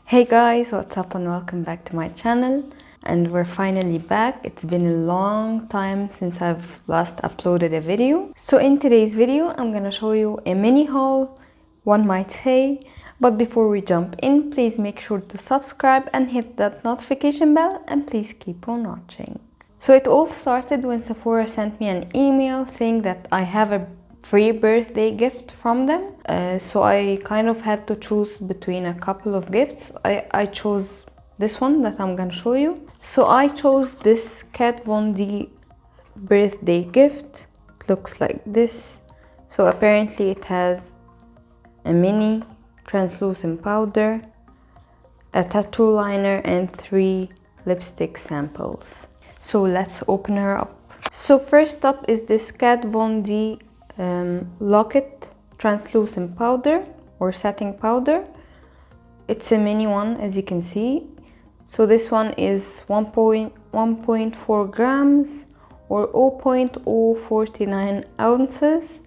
Hey guys, what's up and welcome back to my channel. And we're finally back. It's been a long time since I've last uploaded a video. So in today's video, I'm gonna show you a mini haul, one might say. But before we jump in, please make sure to subscribe and hit that notification bell, and please keep on watching. So it all started when Sephora sent me an email saying that I have a free birthday gift from them. So I kind of had to choose between a couple of gifts. I chose this one that I'm gonna show you. So I chose this Kat Von D birthday gift. It looks like this. So apparently it has a mini translucent powder, a tattoo liner, and 3 lipstick samples. So let's open her up. So first up is this Kat Von D Locket translucent powder or setting powder. It's a mini one, as you can see. So this one is 1.4 grams or 0.049 ounces,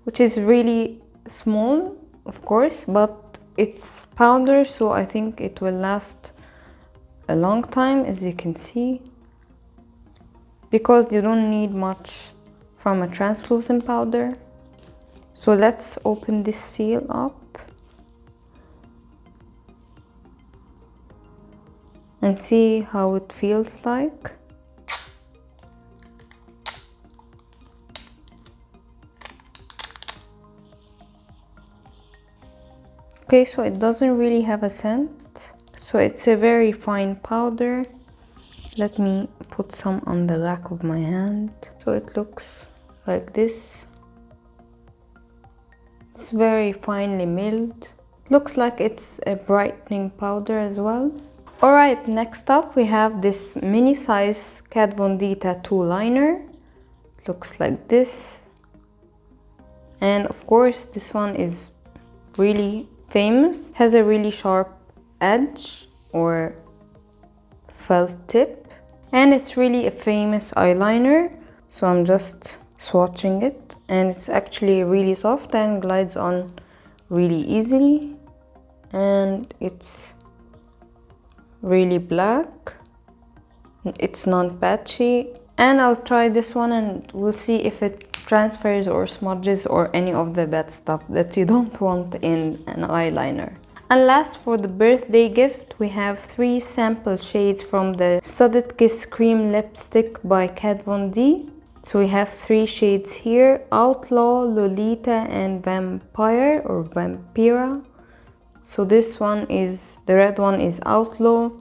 which is really small, of course, but it's powder, so I think it will last a long time, as you can see, because you don't need much from a translucent powder. So let's open this seal up and see how it feels like. Okay, so it doesn't really have a scent. So it's a very fine powder. Let me put some on the back of my hand. So it looks like this. It's very finely milled. Looks like it's a brightening powder as well. Alright, next up we have this mini size Kat Von D tattoo liner. It looks like this. And of course this one is really famous. Has a really sharp edge or felt tip. And it's really a famous eyeliner, so I'm just swatching it, and it's actually really soft and glides on really easily, and it's really black. It's not patchy, and I'll try this one and we'll see if it transfers or smudges or any of the bad stuff that you don't want in an eyeliner. And last, for the birthday gift, we have 3 sample shades from the Studded Kiss Cream Lipstick by Kat Von D. So we have 3 shades here: Outlaw, Lolita, and Vampire or Vampira. So this one is, the red one is Outlaw,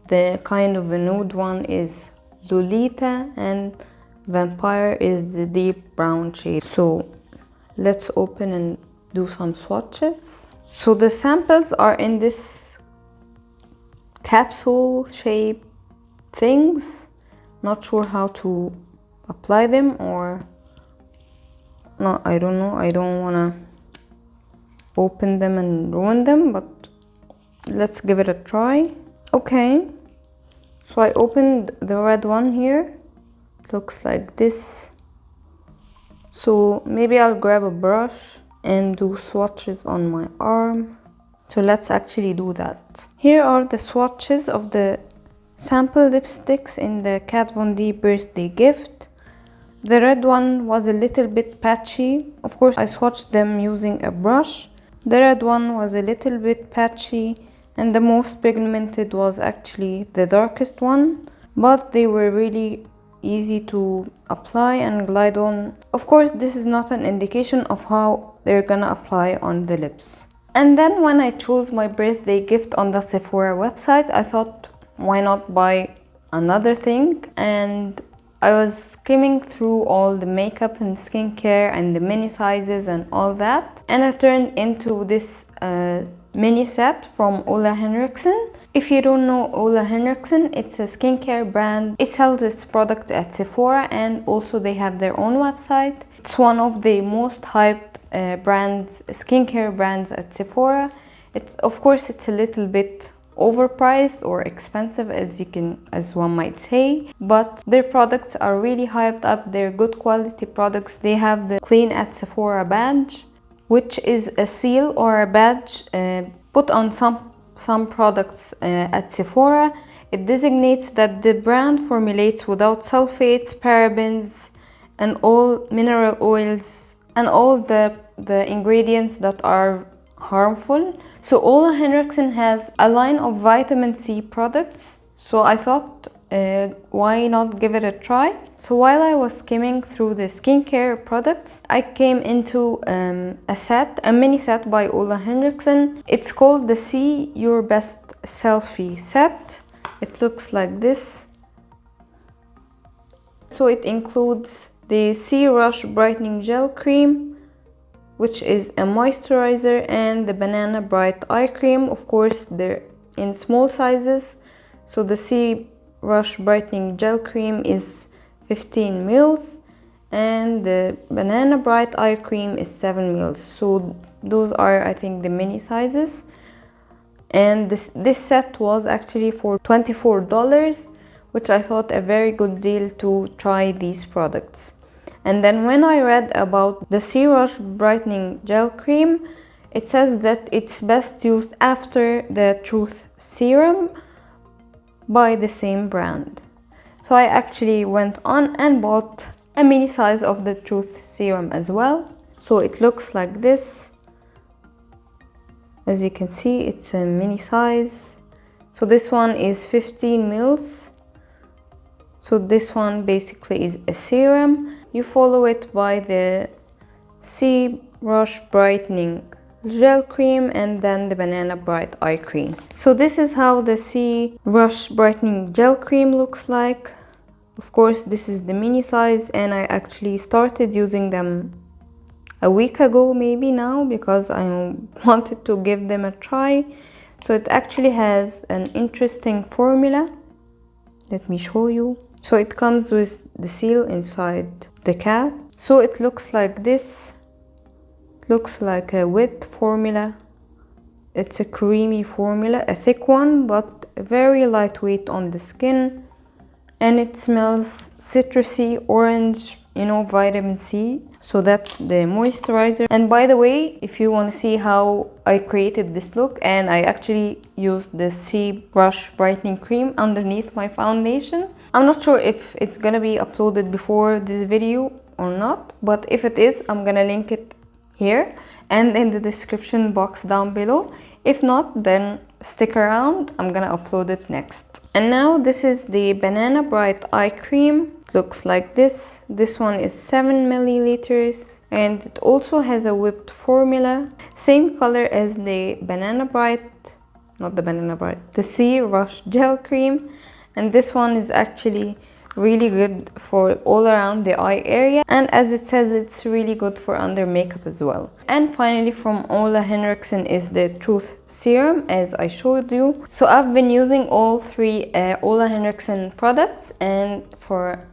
the kind of a nude one is Lolita, and Vampire is the deep brown shade. So let's open and do some swatches. So the samples are in this capsule shape things. Not sure how to apply them, or no, I don't know. I don't wanna open them and ruin them, but let's give it a try. Okay, so I opened the red one here. Looks like this. So maybe I'll grab a brush and do swatches on my arm. So let's actually do that. Here are the swatches of the sample lipsticks in the Kat Von D birthday gift. The red one was a little bit patchy. Of course, I swatched them using a brush. The red one was a little bit patchy, and the most pigmented was actually the darkest one, but they were really easy to apply and glide on. Of course, this is not an indication of how they're gonna apply on the lips. And then when I chose my birthday gift on the Sephora website, I thought, why not buy another thing? And I was skimming through all the makeup and skincare and the mini sizes and all that, and I turned into this mini set from Ole Henriksen. If you don't know Ole Henriksen, it's a skincare brand. It sells its product at Sephora, and also they have their own website. It's one of the most hyped skincare brands at Sephora. Of course it's a little bit overpriced or expensive, as one might say, but their products are really hyped up. They're good quality products. They have the Clean at Sephora badge, which is a seal or a badge put on some some products at Sephora, it designates that the brand formulates without sulfates, parabens, and all mineral oils and all the ingredients that are harmful. So Ole Henriksen has a line of vitamin C products. So I thought, why not give it a try? So while I was skimming through the skincare products, I came into a mini set by Ole Henriksen. It's called the See Your Best Selfie set. It looks like this. So it includes the Sea Rush Brightening Gel Cream, which is a moisturizer, and the Banana Bright Eye Cream. Of course, they're in small sizes. So the Sea Rush Brightening Gel Cream is 15 mils and the Banana Bright Eye Cream is 7 mils. So those are, I think, the mini sizes. And this set was actually for $24, which I thought a very good deal to try these products. And then when I read about the Sea Rush Brightening Gel Cream, it says that it's best used after the Truth Serum by the same brand. So I actually went on and bought a mini size of the Truth Serum as well. So it looks like this. As you can see, it's a mini size. So this one is 15 mils. So this one basically is a serum. You follow it by the Sea Rush Brightening Gel Cream and then the Banana Bright Eye Cream. So this is how the Sea Rush Brightening Gel Cream looks like. Of course, this is the mini size, and I actually started using them a week ago, maybe now, because I wanted to give them a try. So it actually has an interesting formula. Let me show you. So it comes with the seal inside the cap. So it looks like this. It looks like a wet formula. It's a creamy formula, a thick one, but very lightweight on the skin. And it smells citrusy, orange, vitamin C. So that's the moisturizer. And by the way, if you want to see how I created this look, and I actually used the Sea Rush Brightening Cream underneath my foundation. I'm not sure if it's gonna be uploaded before this video or not, but if it is, I'm gonna link it here and in the description box down below. If not, then stick around, I'm gonna upload it next. And now this is the Banana Bright Eye Cream. It looks like this. This one is 7 milliliters and it also has a whipped formula. Same color as the Banana Bright, not the Banana Bright, the Sea Rush Gel Cream. And this one is actually really good for all around the eye area, and as it says, it's really good for under makeup as well. And finally, from Ole Henriksen is the Truth Serum, as I showed you. So I've been using all three Ole Henriksen products, and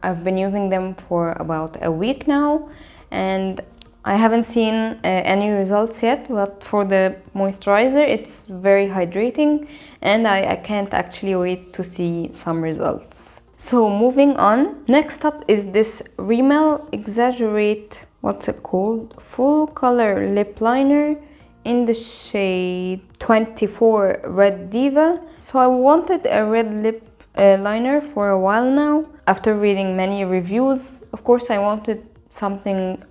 I've been using them for about a week now, and I haven't seen any results yet, but for the moisturizer, it's very hydrating, and I can't actually wait to see some results. So moving on, next up is this Rimmel Exaggerate, what's it called? Full Color Lip Liner in the shade 24 Red Diva. So I wanted a red lip liner for a while now. After reading many reviews, of course I wanted something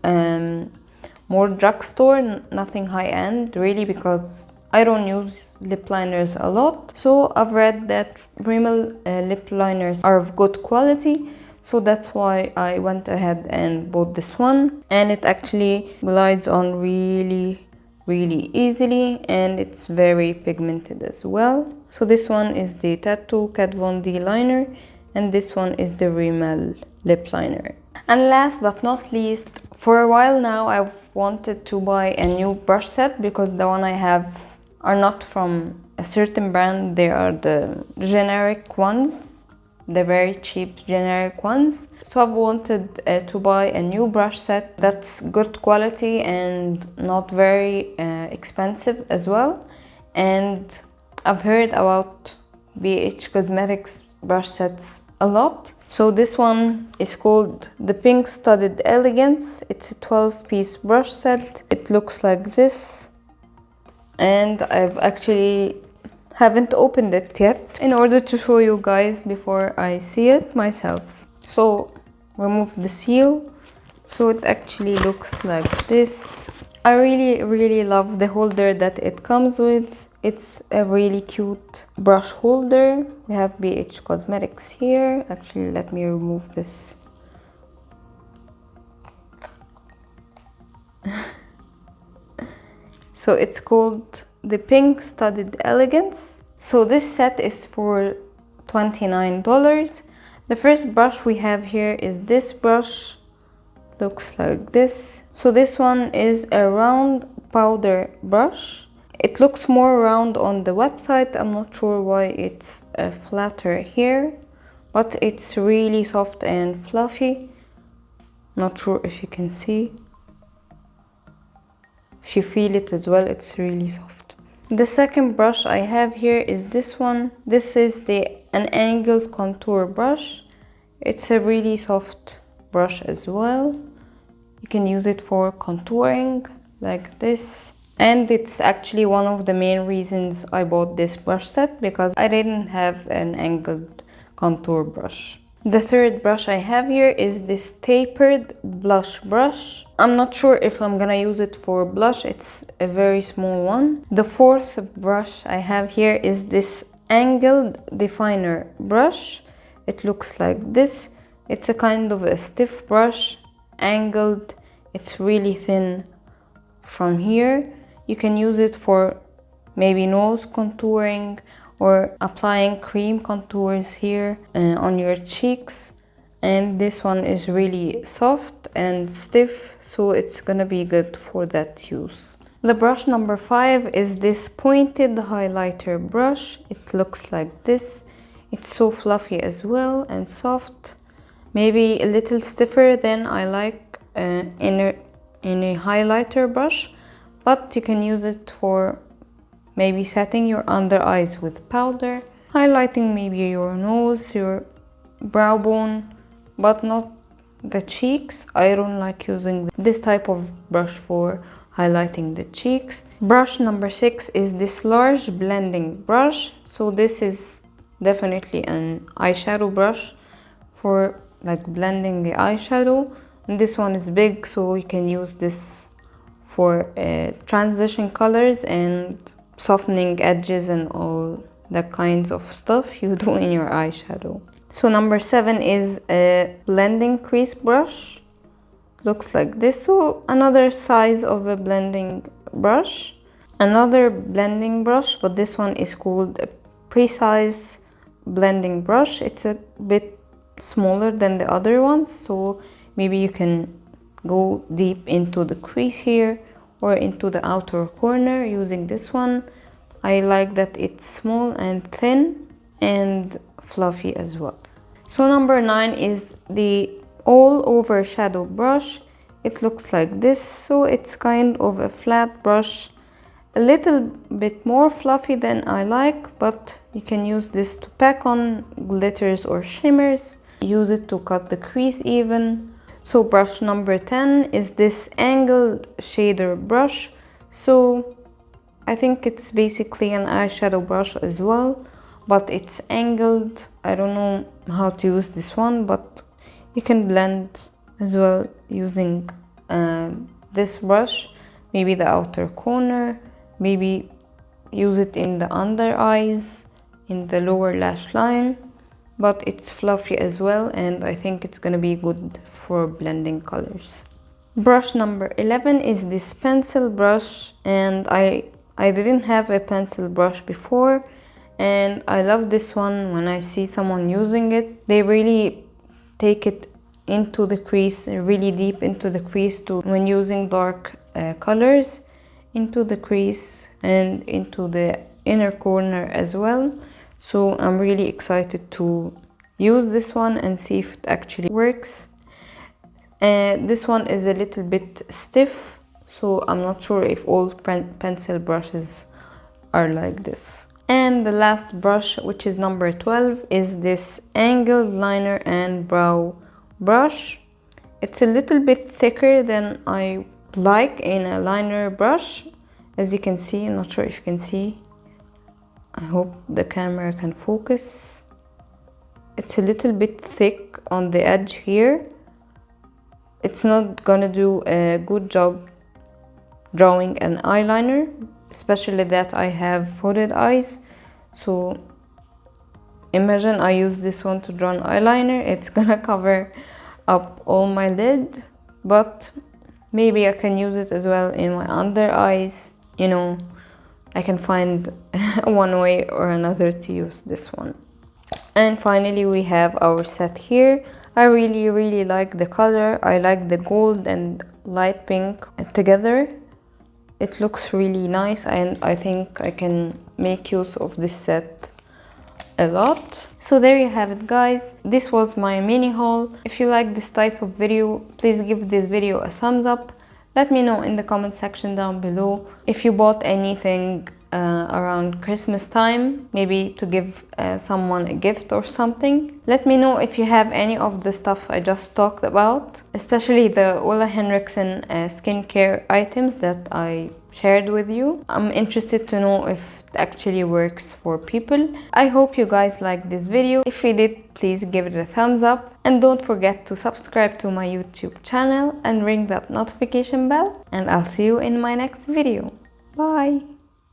more drugstore, nothing high-end really, because I don't use lip liners a lot. So I've read that Rimmel lip liners are of good quality, so that's why I went ahead and bought this one. And it actually glides on really easily, and it's very pigmented as well. So this one is the Tattoo Kat Von D liner, and this one is the Rimmel lip liner. And last but not least, for a while now I've wanted to buy a new brush set, because the one I have are not from a certain brand. They are the generic ones, the very cheap generic ones. So I've wanted to buy a new brush set that's good quality and not very expensive as well. And I've heard about BH Cosmetics brush sets a lot. So this one is called the Pink Studded Elegance. It's a 12-piece brush set. It looks like this. And I've actually haven't opened it yet in order to show you guys before I see it myself. So remove the seal. So it actually looks like this. I really love the holder that it comes with. It's a really cute brush holder. We have BH Cosmetics here. Actually, let me remove this. So it's called the Pink Studded Elegance. So this set is for $29. The first brush we have here is this brush. Looks like this. So this one is a round powder brush. It looks more round on the website. I'm not sure why it's flatter here, but it's really soft and fluffy. Not sure if you can see. If you feel it as well, it's really soft. The second brush I have here is this one. This is an angled contour brush. It's a really soft brush as well. You can use it for contouring like this. And it's actually one of the main reasons I bought this brush set, because I didn't have an angled contour brush. The third brush I have here is this tapered blush brush. I'm not sure if I'm gonna use it for blush. It's a very small one. The fourth brush I have here is this angled definer brush. It looks like this. It's a kind of a stiff brush, angled. It's really thin from here. You can use it for maybe nose contouring or applying cream contours here on your cheeks. And this one is really soft and stiff, so it's gonna be good for that use. The brush number 5 is this pointed highlighter brush. It looks like this. It's so fluffy as well and soft. Maybe a little stiffer than I like in a highlighter brush, but you can use it for maybe setting your under eyes with powder, highlighting maybe your nose, your brow bone, but not the cheeks. I don't like using this type of brush for highlighting the cheeks. Brush number 6 is this large blending brush. So this is definitely an eyeshadow brush for like blending the eyeshadow. And this one is big, so you can use this for transition colors and softening edges and all the kinds of stuff you do in your eyeshadow. So number 7 is a blending crease brush. Looks like this. So another size of a blending brush. Another blending brush, but this one is called a precise blending brush. It's a bit smaller than the other ones, so maybe you can go deep into the crease here or into the outer corner using this one. I like that it's small and thin and fluffy as well. So number 9 is the all over shadow brush. It looks like this. So it's kind of a flat brush, a little bit more fluffy than I like, but you can use this to pack on glitters or shimmers. Use it to cut the crease even. So brush number 10 is this angled shader brush. So I think it's basically an eyeshadow brush as well, but it's angled. I don't know how to use this one, but you can blend as well using this brush. Maybe the outer corner, maybe use it in the under eyes, in the lower lash line. But it's fluffy as well, and I think it's gonna be good for blending colors. Brush number 11 is this pencil brush, and I didn't have a pencil brush before, and I love this one. When I see someone using it, they really take it into the crease, really deep into the crease too, when using dark colors, into the crease and into the inner corner as well. So I'm really excited to use this one and see if it actually works. This one is a little bit stiff, so I'm not sure if all pencil brushes are like this. And the last brush, which is number 12, is this angled liner and brow brush. It's a little bit thicker than I like in a liner brush. As you can see, I'm not sure if you can see, I hope the camera can focus. It's a little bit thick on the edge here. It's not gonna do a good job drawing an eyeliner, especially that I have folded eyes. So imagine I use this one to draw an eyeliner, it's gonna cover up all my lid, but maybe I can use it as well in my under eyes. You know, I can find one way or another to use this one. And finally we have our set here. I really like the color. I like the gold and light pink together. It looks really nice, and I think I can make use of this set a lot. So there you have it, guys. This was my mini haul. If you like this type of video, please give this video a thumbs up. Let me know in the comment section down below if you bought anything around Christmas time, maybe to give someone a gift or something. Let me know if you have any of the stuff I just talked about, especially the Ole Henriksen skincare items that I shared with you. I'm interested to know if it actually works for people. I hope you guys liked this video. If you did, please give it a thumbs up, and don't forget to subscribe to my YouTube channel and ring that notification bell, and I'll see you in my next video. Bye!